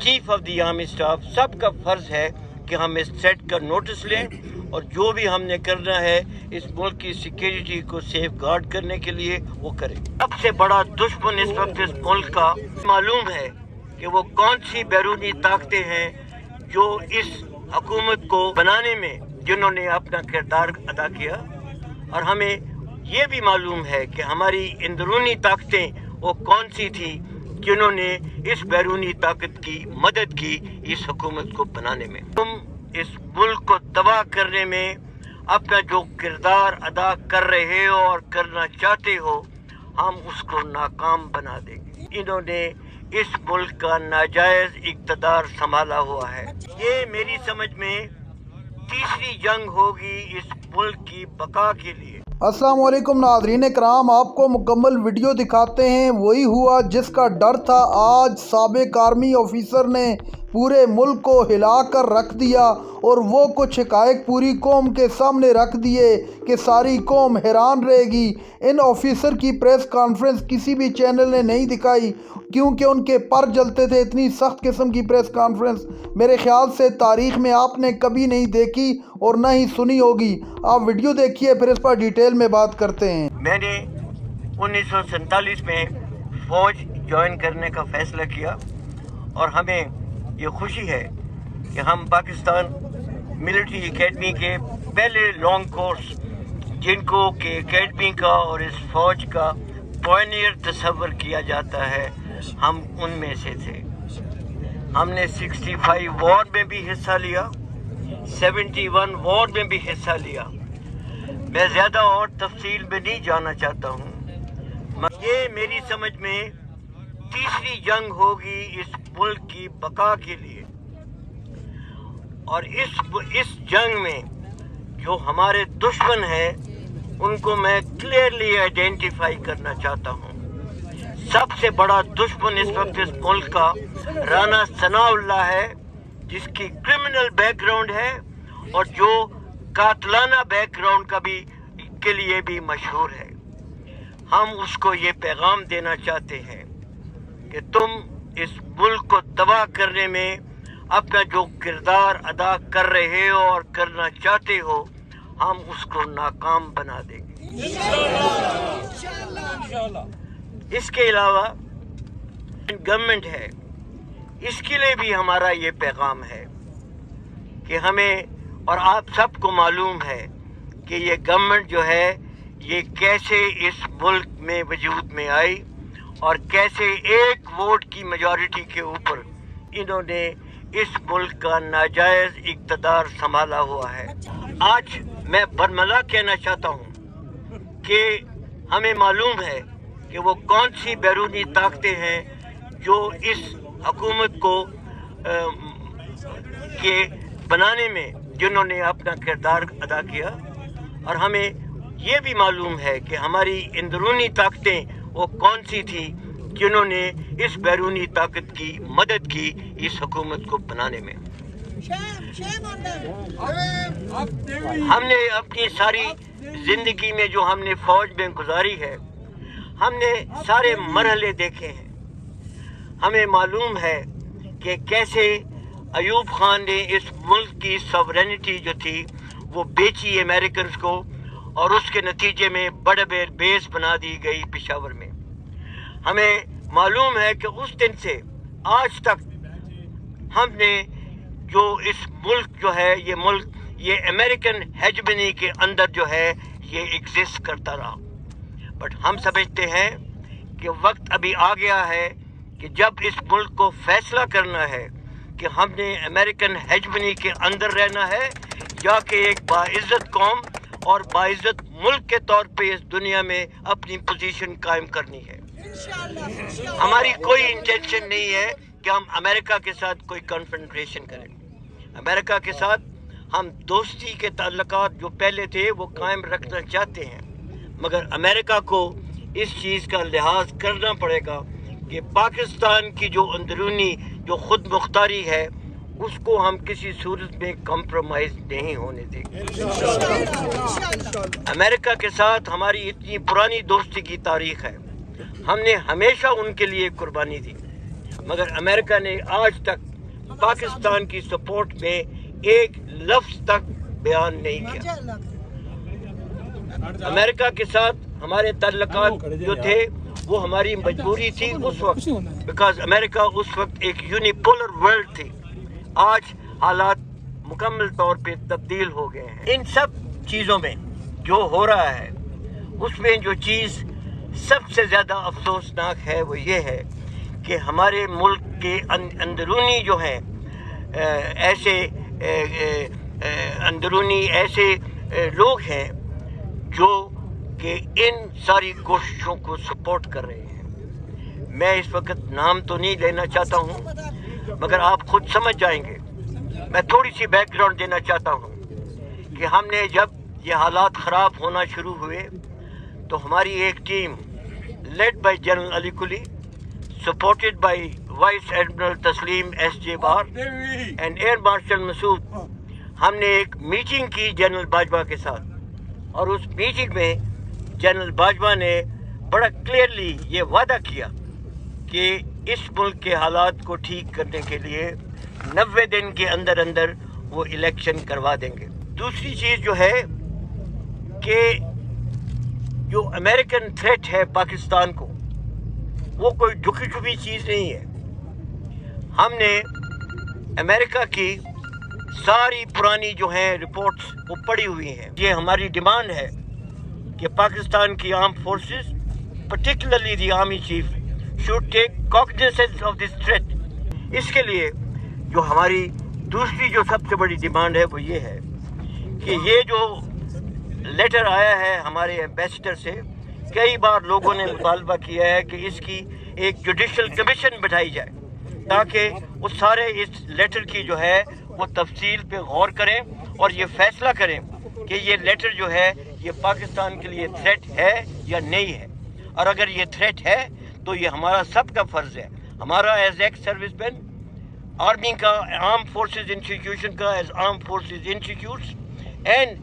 Chief of the army staff सबका फर्ज है कि हम इस थ्रेट का नोटिस लें और जो भी हमने करना है इस मुल्क की सिक्योरिटी को सेफ गार्ड करने के लिए वो करें। सबसे बड़ा दुश्मन इस वक्त इस मुल्क का मालूम है कि वो कौन सी बैरूनी ताकतें हैं जो इस हुकूमत को बनाने में जिन्होंने अपना किरदार अदा किया, और हमें ये भी मालूम है कि हमारी अंदरूनी ताकतें वो कौन सी थी जिन्होंने इस बैरूनी ताकत की मदद की इस हुकूमत को बनाने में। तुम इस मुल्क को तबाह करने में अपना जो किरदार अदा कर रहे हो और करना चाहते हो, हम उसको नाकाम बना देंगे। इन्होंने इस मुल्क का नाजायज इक़्तिदार संभाला हुआ है। ये मेरी समझ में तीसरी जंग होगी इस मुल्क की बका के लिए। अस्सलाम वालेकुम नाज़रीन कराम, आपको मुकम्मल वीडियो दिखाते हैं। वही हुआ जिसका डर था, आज साबिक आर्मी ऑफिसर ने पूरे मुल्क को हिला कर रख दिया और वो कुछ हक़ाइक़ पूरी कौम के सामने रख दिए कि सारी कौम हैरान रहेगी। इन ऑफिसर की प्रेस कॉन्फ्रेंस किसी भी चैनल ने नहीं दिखाई क्योंकि उनके पर जलते थे। इतनी सख्त किस्म की प्रेस कॉन्फ्रेंस मेरे ख्याल से तारीख़ में आपने कभी नहीं देखी और ना ही सुनी होगी। आप वीडियो देखिए, फिर इस पर डिटेल में बात करते हैं। मैंने 1947 में फ़ौज ज्वाइन करने का फ़ैसला किया और हमें ये खुशी है कि हम पाकिस्तान मिलिट्री एकेडमी के पहले लॉन्ग कोर्स जिनको कि एकेडमी का और इस फ़ौज का पायनियर तस्वर किया जाता है, हम उनमें से थे। हमने 65 वॉर में भी हिस्सा लिया, 71 वॉर में भी हिस्सा लिया। मैं ज़्यादा और तफसील में नहीं जाना चाहता हूँ। ये मेरी समझ में तीसरी जंग होगी इस मुल्क की बका के लिए, और इस जंग में जो हमारे दुश्मन हैं उनको मैं क्लियरली आइडेंटिफाई करना चाहता हूँ। सबसे बड़ा दुश्मन इस वक्त इस मुल्क का राना सनाउल्लाह है, जिसकी क्रिमिनल बैकग्राउंड है और जो कातलाना बैकग्राउंड का भी के लिए भी मशहूर है। हम उसको ये पैगाम देना चाहते हैं कि तुम इस मुल्क को तबाह करने में अपना जो किरदार अदा कर रहे हो और करना चाहते हो, हम उसको नाकाम बना देंगे इंशाअल्लाह। इसके अलावा गवर्नमेंट है, इसके लिए भी हमारा ये पैगाम है कि हमें और आप सबको मालूम है कि ये गवर्नमेंट जो है ये कैसे इस मुल्क में वजूद में आई और कैसे एक वोट की मेजॉरिटी के ऊपर इन्होंने इस मुल्क का नाजायज इक़्तिदार संभाला हुआ है। आज मैं बरमला कहना चाहता हूँ कि हमें मालूम है कि वो कौन सी बैरूनी ताकतें हैं जो इस हुकूमत को के बनाने में जिन्होंने अपना किरदार अदा किया, और हमें ये भी मालूम है कि हमारी अंदरूनी ताकतें वो कौन सी थी जिन्होंने इस बैरूनी ताकत की मदद की इस हुकूमत को बनाने में। हमने अपनी सारी जिंदगी में जो हमने फौज में गुजारी है, हमने सारे मरहले देखे हैं। हमें मालूम है कि कैसे अयूब खान ने इस मुल्क की सॉवरेनिटी जो थी वो बेची अमेरिकन को, और उसके नतीजे में बड़े बड़े बेस बना दी गई पेशावर में। हमें मालूम है कि उस दिन से आज तक हमने जो इस मुल्क जो है ये मुल्क ये अमेरिकन हेजमनी के अंदर जो है ये एग्जिस्ट करता रहा। बट हम समझते हैं कि वक्त अभी आ गया है कि जब इस मुल्क को फैसला करना है कि हमने अमेरिकन हेजमनी के अंदर रहना है या कि एक बाइज्जत कौम और बाइज्जत मुल्क के तौर पे इस दुनिया में अपनी पोजीशन कायम करनी है। हमारी कोई इंटेंशन नहीं है कि हम अमेरिका के साथ कोई कन्फ्रंटेशन करें। अमेरिका के साथ हम दोस्ती के ताल्लुकात जो पहले थे वो कायम रखना चाहते हैं, मगर अमेरिका को इस चीज़ का लिहाज करना पड़ेगा कि पाकिस्तान की जो अंदरूनी जो खुद मुख्तारी है उसको हम किसी सूरत में कॉम्प्रोमाइज़ नहीं होने देंगे। अमेरिका के साथ हमारी इतनी पुरानी दोस्ती की तारीख है, हमने हमेशा उनके लिए कुर्बानी दी, मगर अमेरिका ने आज तक पाकिस्तान की सपोर्ट में एक लफ्ज तक बयान नहीं किया। अमेरिका के साथ हमारे ताल्लुकात जो थे वो हमारी मजबूरी थी उस वक्त, बिकॉज अमेरिका उस वक्त एक यूनिपोलर वर्ल्ड थी। आज हालात मुकम्मल तौर पे तब्दील हो गए हैं। इन सब चीज़ों में जो हो रहा है उसमें जो चीज़ सबसे ज़्यादा अफसोसनाक है वो ये है कि हमारे मुल्क के अंदरूनी जो हैं ऐसे अंदरूनी ऐसे लोग हैं जो कि इन सारी कोशिशों को सपोर्ट कर रहे हैं। मैं इस वक्त नाम तो नहीं लेना चाहता हूँ, मगर आप खुद समझ जाएंगे। मैं थोड़ी सी बैकग्राउंड देना चाहता हूँ कि हमने जब ये हालात ख़राब होना शुरू हुए तो हमारी एक team led by general Ali Kuli, supported by vice admiral Tasleem S J. Bar and air marshal Masood, हमने एक मीटिंग की जनरल बाजवा के साथ, और उस मीटिंग में जनरल बाजवा ने बड़ा क्लियरली ये वादा किया कि इस मुल्क के हालात को ठीक करने के लिए 90 दिन के अंदर अंदर वो इलेक्शन करवा देंगे। दूसरी चीज़ जो है कि जो अमेरिकन थ्रेट है पाकिस्तान को, वो कोई ढुकी छुपी चीज़ नहीं है। हमने अमेरिका की सारी पुरानी जो हैं रिपोर्ट्स वो पड़ी हुई हैं। ये हमारी डिमांड है कि पाकिस्तान की arm forces, particularly the army chief, should take cognizance of this threat. इसके लिए जो हमारी दूसरी जो सबसे बड़ी डिमांड है वो ये है कि ये जो लेटर आया है हमारे एम्बेसडर से, कई बार लोगों ने मुतालबा किया है कि इसकी एक जुडिशल कमीशन बिठाई जाए ताकि वो सारे इस लेटर की जो है वो तफसील पे गौर करें और ये फैसला करें कि ये लेटर जो है ये पाकिस्तान के लिए थ्रेट है या नहीं है। और अगर ये थ्रेट है तो ये हमारा सबका फ़र्ज़ है, हमारा एज एक्स सर्विसमैन, आर्मी का, आर्म फोर्सेस इंस्टीट्यूशन का, as arm forces institutes and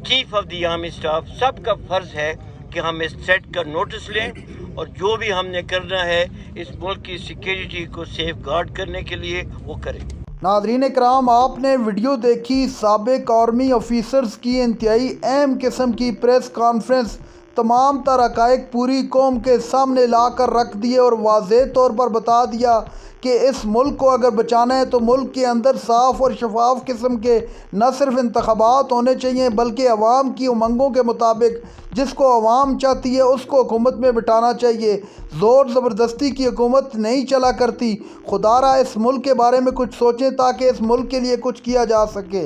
chief of the army staff, सबका फ़र्ज़ है कि हम इस थ्रेट का नोटिस लें और जो भी हमने करना है इस मुल्क की सिक्योरिटी को सेफ गार्ड करने के लिए वो करें। नाज़रीन कराम, आपने वीडियो देखी साबिक आर्मी ऑफिसर्स की इंतहाई अहम किस्म की प्रेस कॉन्फ्रेंस, तमाम तर हक़ाइक़ पूरी कौम के सामने ला कर रख दिए और वाज़ेह तौर पर बता दिया कि इस मुल्क को अगर बचाना है तो मुल्क के अंदर साफ़ और शफाफ किस्म के न सिर्फ इंतख़ाबात होने चाहिए बल्कि अवाम की उमंगों के मुताबिक जिसको अवाम चाहती है उसको हुकूमत में बिठाना चाहिए। ज़ोर ज़बरदस्ती की हुकूमत नहीं चला करती। खुदारा इस मुल्क के बारे में कुछ सोचें ताकि इस मुल्क के लिए कुछ किया जा सके।